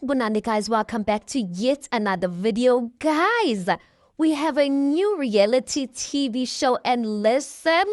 Bunani guys, welcome back to yet another video. Guys, we have a new reality TV show, and listen,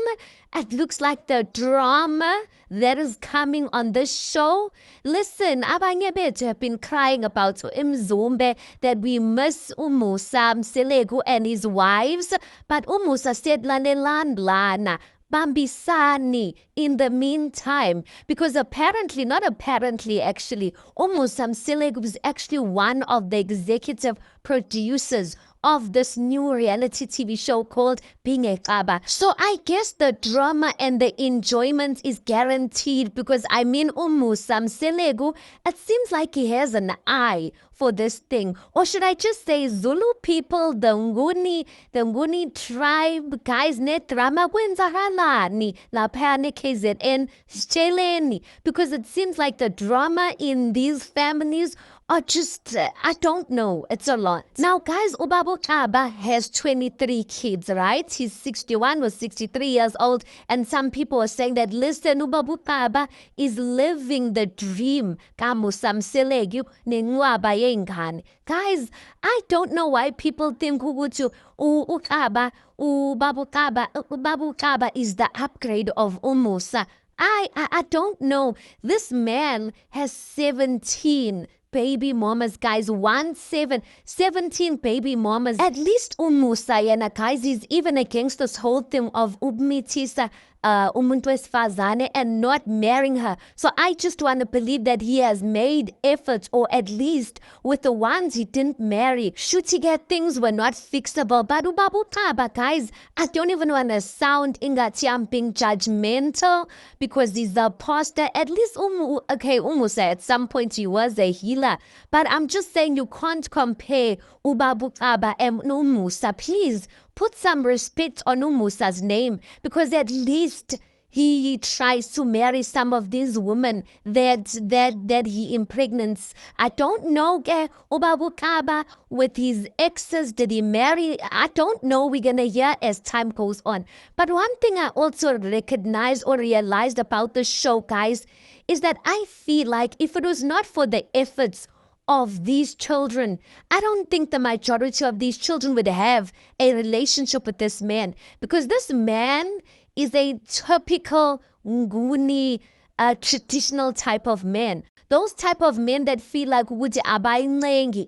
it looks like the drama that is coming on this show. Listen, abanye bethu have been crying about Mzumbe, that we miss Umusa Mselegu and his wives, but Umusa said lana Bambisani in the meantime, because apparently, not apparently actually, Umusa Mselegu was actually one of the executive producers of this new reality TV show called Being a Xaba. So I guess the drama and the enjoyment is guaranteed, because I mean Umusa Mselegu, it seems like he has an eye for this thing. Or should I just say Zulu people, the Nguni tribe, guys, net drama kwenzakalani lapha KZN sitsheleni, because it seems like the drama in these families are just, I don't know, it's a lot. Now guys, Ubaba Xaba has 23 kids, right? He's 61, was 63 years old, and some people are saying that, listen, Ubaba Xaba is living the dream. Kamusa Mselegu nenqwaba yengane. Guys, I don't know why people think ukuthi Ubaba Xaba is the upgrade of Umusa. I don't know. This man has 17 baby mamas, guys. 17 baby mamas. At least Umusa yena, guys, is even against this whole thing of umithisa umuntu wesifazane and not marrying her. So I just want to believe that he has made efforts, or at least with the ones he didn't marry. Should he get things were not fixable? But Ubaba Xaba, guys, I don't even want to sound ingathi I'm being judgmental because he's a pastor. At least Umusa at some point he was a healer. But I'm just saying you can't compare Ubaba Xaba and Umusa. Please put some respect on Umusa's name, because at least he tries to marry some of these women that he impregnates. I don't know, Ubaba Xaba with his exes, did he marry? I don't know. We're gonna hear as time goes on. But one thing I also recognized or realized about the show, guys, is that I feel like if it was not for the efforts of these children, I don't think the majority of these children would have a relationship with this man, because this man is a typical Nguni, traditional type of man. Those type of men that feel like ukuthi abayincengi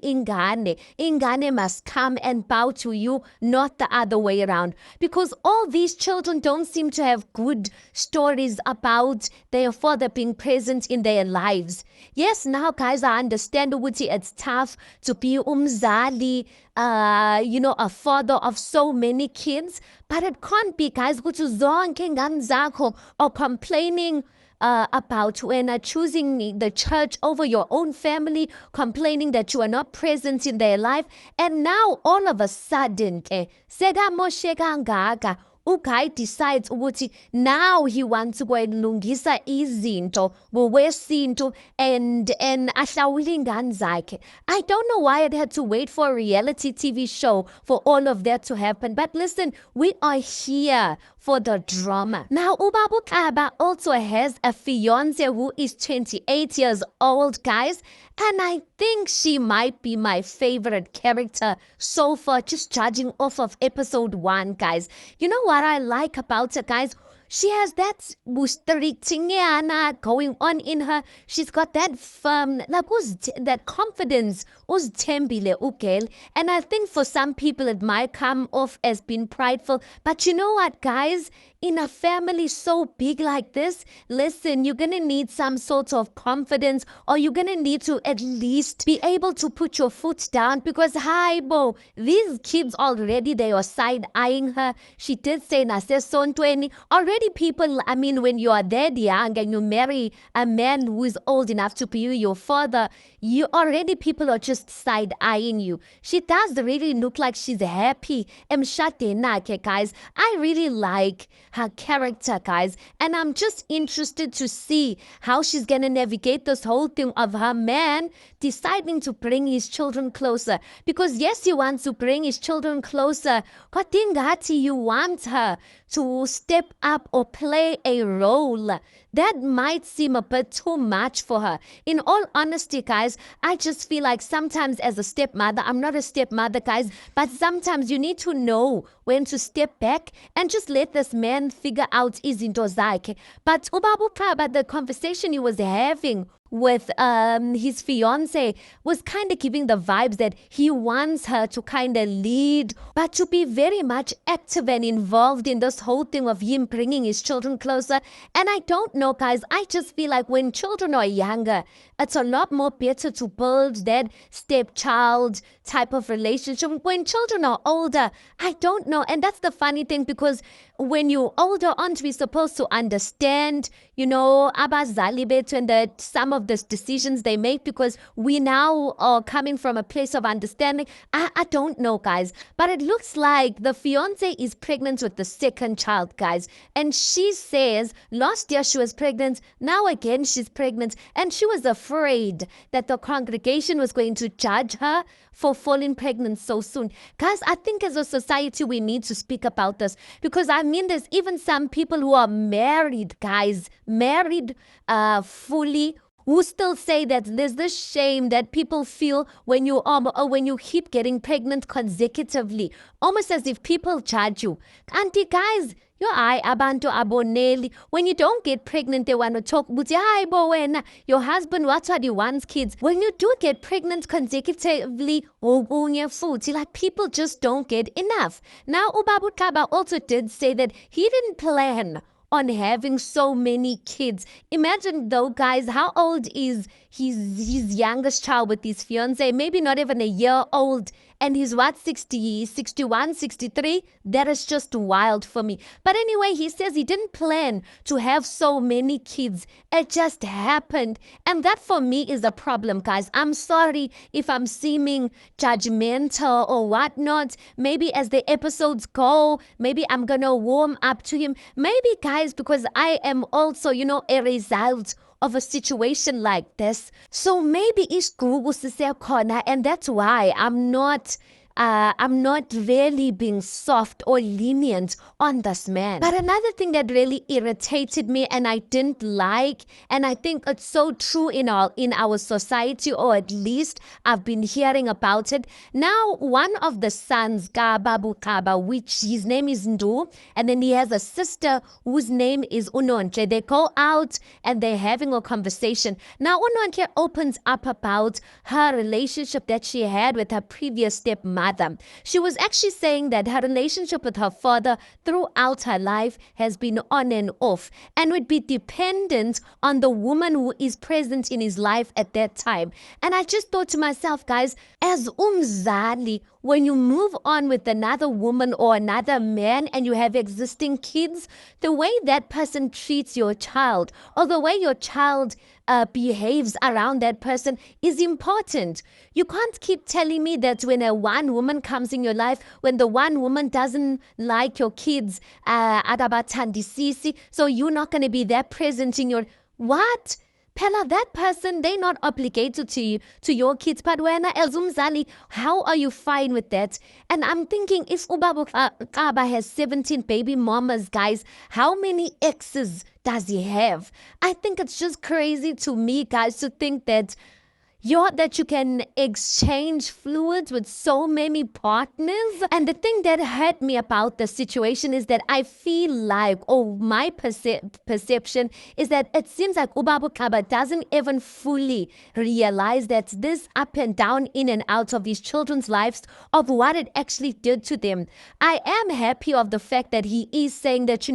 ingane must come and bow to you, not the other way around. Because all these children don't seem to have good stories about their father being present in their lives. Yes, now guys, I understand ukuthi it's tough to be umzali, a father of so many kids, but it can't be, guys, ukuthi zonke ingane zakho or complaining about when choosing the church over your own family, complaining that you are not present in their life, and now all of a sudden, sekamosheka kangaka, uGuy decides ukuthi now he wants to go and lungisa izinto ngokwesintu and ahlawule ingane zakhe. I don't know why it had to wait for a reality TV show for all of that to happen. But listen, we are here for the drama. Now, Ubaba Xaba also has a fiance who is 28 years old, guys. And I think she might be my favorite character so far, just judging off of episode 1, guys. You know what I like about her, guys? She has that busteritingiana going on in her. She's got that firm, that confidence, uzithembile ugel. And I think for some people it might come off as being prideful. But you know what, guys? In a family so big like this, listen, you're going to need some sort of confidence, or you're going to need to at least be able to put your foot down, because these kids already, they are side-eyeing her. She did say nasesontweni. Already people, I mean, when you are that young and you marry a man who is old enough to be your father, people are just side-eyeing you. She does really look like she's happy. Guys, I really like her character, guys. And I'm just interested to see how she's going to navigate this whole thing of her man deciding to bring his children closer. Because yes, he wants to bring his children closer. Kodingati, you want her to step up or play a role. That might seem a bit too much for her. In all honesty, guys, I just feel like sometimes as a stepmother, I'm not a stepmother, guys, but sometimes you need to know when to step back and just let this man figure out izinto zakhe. But Ubaba Xaba, the conversation he was having with his fiance was kind of giving the vibes that he wants her to kind of lead, but to be very much active and involved in this whole thing of him bringing his children closer. And I don't know, guys, I just feel like when children are younger, it's a lot more better to build that stepchild type of relationship. When children are older, I don't know. And that's the funny thing, because when you're older, aren't we supposed to understand, abazali bethu and some of the decisions they make, because we now are coming from a place of understanding? I don't know, guys. But it looks like the fiance is pregnant with the second child, guys. And she says last year she was pregnant. Now again she's pregnant. And she was afraid that the congregation was going to judge her for falling pregnant so soon. Guys, I think as a society we need to speak about this, because there's even some people who are married, guys, married fully, who still say that there's this shame that people feel when you keep getting pregnant consecutively, almost as if people judge you. Auntie, guys, abantu aboneli. When you don't get pregnant, they want to talk about your husband, what he wants kids. When you do get pregnant consecutively, like, people just don't get enough. Now, Ubaba Xaba also did say that he didn't plan on having so many kids. Imagine though, guys, how old is his youngest child with his fiance? Maybe not even a year old. And he's 60, 61, 63? That is just wild for me. But anyway, he says he didn't plan to have so many kids. It just happened. And that for me is a problem, guys. I'm sorry if I'm seeming judgmental or whatnot. Maybe as the episodes go, maybe I'm going to warm up to him. Maybe, guys, because I am also, a result of a situation like this. So maybe corner, and that's why I'm not really being soft or lenient on this man. But another thing that really irritated me and I didn't like, and I think it's so true in our society, or at least I've been hearing about it. Now, one of the sons, Xaba, which his name is Ndu, and then he has a sister whose name is Unontle. They go out and they're having a conversation. Now, Unontle opens up about her relationship that she had with her previous stepmother. She was actually saying that her relationship with her father throughout her life has been on and off, and would be dependent on the woman who is present in his life at that time. And I just thought to myself, guys, as umzali, when you move on with another woman or another man and you have existing kids, the way that person treats your child, or the way your child behaves around that person, is important. You can't keep telling me that when a one woman comes in your life, when the one woman doesn't like your kids, so you're not going to be that present in your... What? Pella, that person, they're not obligated to your kids. But when as umzali, how are you fine with that? And I'm thinking, if Ubaba Xaba has 17 baby mamas, guys, how many exes does he have? I think it's just crazy to me, guys, to think that you can exchange fluids with so many partners. And the thing that hurt me about the situation is that I feel like, my perception is that it seems like Ubaba Xaba doesn't even fully realize that this up and down, in and out of his children's lives, of what it actually did to them. I am happy of the fact that he is saying that,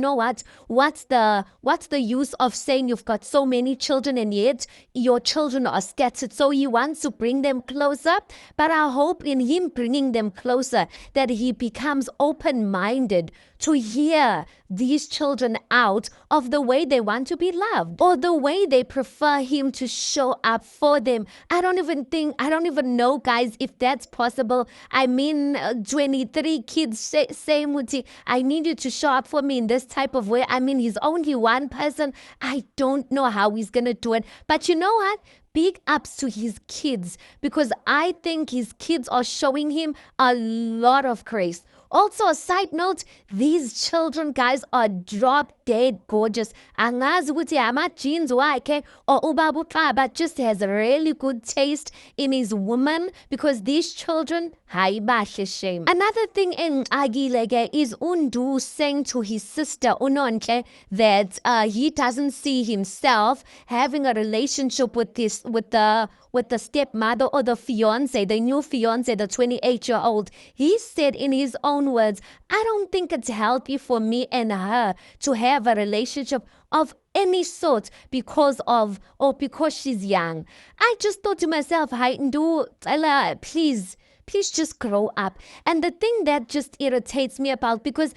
what's the use of saying you've got so many children and yet your children are scattered. So he wants to bring them closer. But I hope in him bringing them closer that he becomes open-minded to hear these children out of the way they want to be loved or the way they prefer him to show up for them. I don't even know, guys, if that's possible. I mean, 23 kids, same with you. I need you to show up for me in this type of way. I mean, he's only one person. I don't know how he's going to do it. But you know what? Big ups to his kids, because I think his kids are showing him a lot of grace. Also, a side note, these children, guys, are drop dead gorgeous. Angazi ukuthi ama-genes wakhe or ubaba uXaba just has a really good taste in his woman, because these children, hayi bahle shame. Another thing engixakile is uNdu saying to his sister uNonhle that he doesn't see himself having a relationship with the stepmother or the fiance, the new fiance, the 28-year-old. He said in his own words, I don't think it's healthy for me and her to have a relationship of any sort because she's young. I just thought to myself, hi Ndu, please just grow up. And the thing that just irritates me about, because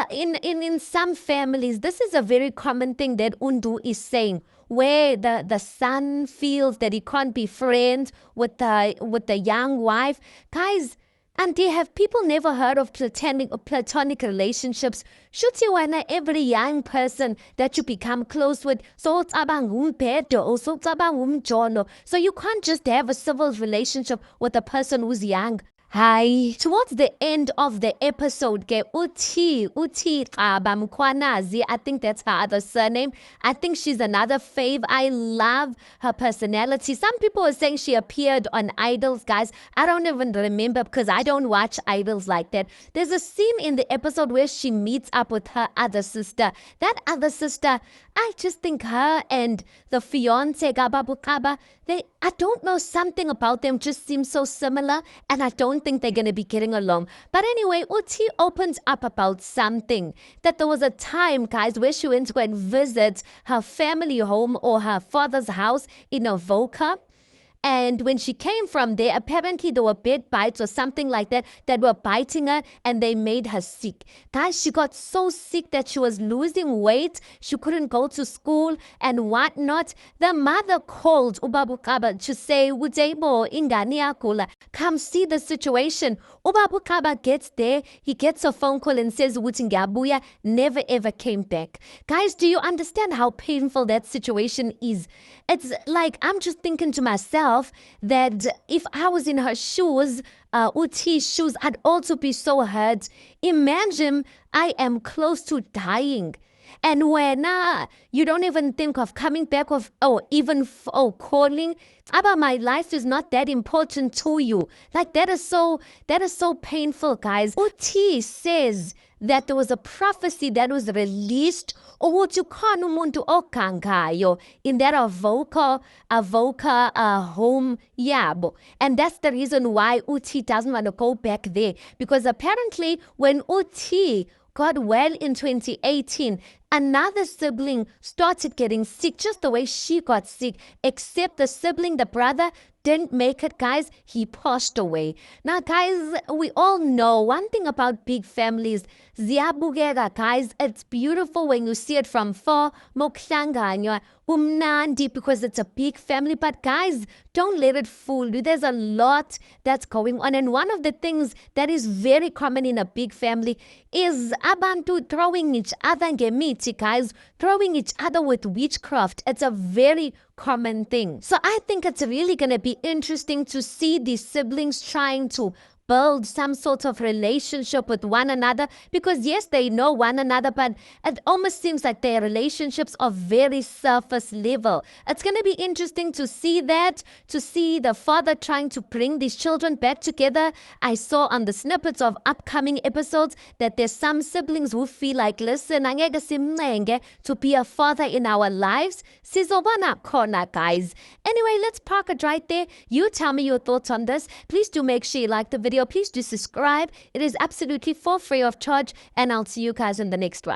in some families, this is a very common thing that Undu is saying, where the son feels that he can't be friends with the young wife. Guys, and have people never heard of platonic relationships? Should you want every young person that you become close with, so you can't just have a civil relationship with a person who's young. Hi. Towards the end of the episode, Uti Xaba Mkhwanazi, I think that's her other surname. I think she's another fave. I love her personality. Some people are saying she appeared on Idols, guys. I don't even remember because I don't watch Idols like that. There's a scene in the episode where she meets up with her other sister. That other sister, I just think her and the fiance, Xaba, I don't know, something about them just seems so similar, and I don't think they're going to be getting along. But anyway, Uti opens up about something, that there was a time, guys, where she went to go and visit her family home or her father's house in Avoca. And when she came from there, apparently there were bed bites or something like that were biting her, and they made her sick. Guys, she got so sick that she was losing weight. She couldn't go to school and whatnot. The mother called ubaba uXaba to say, "Udebo ingane yakho, come see the situation." Ubaba uXaba gets there. He gets a phone call and says, "Uthi ngiyabuya," never ever came back. Guys, do you understand how painful that situation is? It's like, I'm just thinking to myself that if I was in her shoes, Uti's shoes, I'd also be so hurt. Imagine I am close to dying, and when you don't even think of coming back even calling. Abba, my life is not that important to you. Like, that is so painful, guys. Uti says that there was a prophecy that was released ukuthi khona umuntu ogangayo in that Avoca home yabo. And that's the reason why Uti doesn't want to go back there, because apparently when Uti got well in 2018, another sibling started getting sick just the way she got sick, except the sibling, the brother, didn't make it, guys. He passed away. Now, guys, we all know one thing about big families. Ziyabukeka, guys. It's beautiful when you see it from far. Mokuhlanganywa, bumnandi, because it's a big family. But guys, don't let it fool you. There's a lot that's going on. And one of the things that is very common in a big family is abantu throwing each other ngemithi, guys. Throwing each other with witchcraft. It's a very common thing. So I think it's really going to be interesting to see these siblings trying to build some sort of relationship with one another, because yes, they know one another, but it almost seems like their relationships are very surface level. It's going to be interesting to see that, to see the father trying to bring these children back together. I saw on the snippets of upcoming episodes that there's some siblings who feel like, listen, angeke simncenge to be a father in our lives. Sizobana khona, guys. Anyway, let's park it right there. You tell me your thoughts on this. Please do make sure you like the video. Please do subscribe. It is absolutely for free of charge, and I'll see you guys in the next one.